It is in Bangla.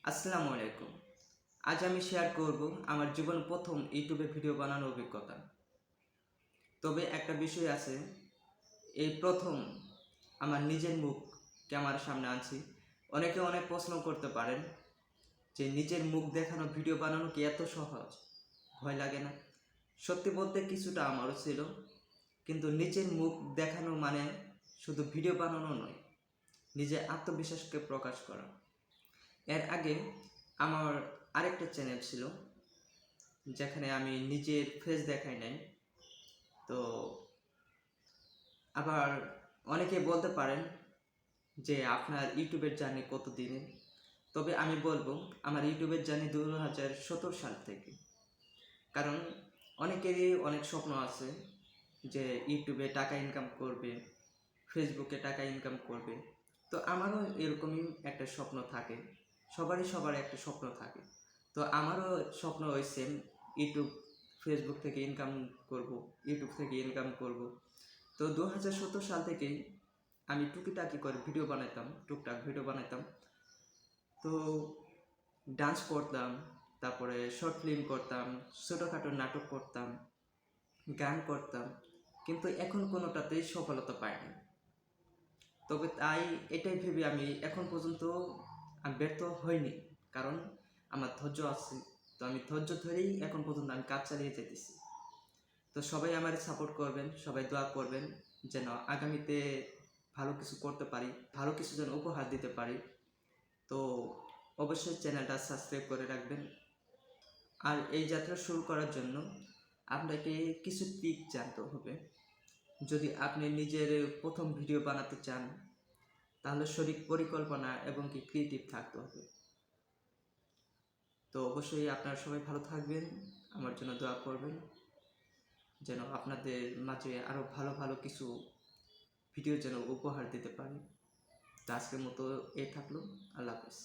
আসসালামু আলাইকুম। আজ আমি শেয়ার করব আমার জীবন প্রথম ইউটিউবে ভিডিও বানানোর অভিজ্ঞতা। তবে একটা বিষয় আছে, এই প্রথম আমার নিজের মুখ ক্যামেরার সামনে আনছি। অনেকে অনেক প্রশ্ন করতে পারেন যে নিজের মুখ দেখানো ভিডিও বানানো কি এত সহজ? ভয় লাগে না? সত্যি বলতে কিছুটা আমারও ছিল, কিন্তু নিজের মুখ দেখানো মানে শুধু ভিডিও বানানো নয়, নিজের আত্মবিশ্বাসকে প্রকাশ করা। এর আগে আমার আরেকটা চ্যানেল ছিল যেখানে আমি নিজের ফেস দেখাই নাই। তো আবার অনেকে বলতে পারেন যে আপনার ইউটিউবের জার্নি কত দিনের। তবে আমি বলবো আমার ইউটিউবের জার্নি 2017 সাল থেকে। কারণ অনেকেরই অনেক স্বপ্ন আছে যে ইউটিউবে টাকা ইনকাম করবে, ফেসবুকে টাকা ইনকাম করবে। তো আমারও এরকমই একটা স্বপ্ন থাকে, সবার একটা স্বপ্ন থাকে। তো আমারও স্বপ্ন ওই সেম, ইউটিউব ফেসবুক থেকে ইনকাম করব, ইউটিউব থেকে ইনকাম করব। তো 2017 সাল থেকেই আমি টুকিটাকি করে ভিডিও বানাইতাম, টুকটাক ভিডিও বানাইতাম। তো ডান্স করতাম, তারপরে শর্ট ফিল্ম করতাম, ছোটোখাটো নাটক করতাম, গান করতাম, কিন্তু এখন কোনোটাতেই সফলতা পাইনি। তবে তাই এটাই ভেবে আমি এখন পর্যন্ত ব্যর্থ হইনি, কারণ আমার ধৈর্য আছে। তো আমি ধৈর্য ধরেই এখন পর্যন্ত আমি কাজ চালিয়ে যেতেছি। তো সবাই আমার সাপোর্ট করবেন, সবাই দোয়া করবেন যেন আগামীতে ভালো কিছু করতে পারি, ভালো কিছু যেন উপহার দিতে পারি। তো অবশ্যই চ্যানেলটা সাবস্ক্রাইব করে রাখবেন। আর এই যাত্রা শুরু করার জন্য আপনাকে কিছু ট্রিক জানতে হবে। যদি আপনি নিজের প্রথম ভিডিও বানাতে চান, তাহলে সঠিক পরিকল্পনা এবং কি ক্রিয়েটিভ থাকতে হবে। তো অবশ্যই আপনারা সবাই ভালো থাকবেন, আমার জন্য দোয়া করবেন যেন আপনাদের মাঝে আরও ভালো ভালো কিছু ভিডিও যেন উপহার দিতে পারি। তো আজকের মতো এই থাকলো। আল্লাহ হাফেজ।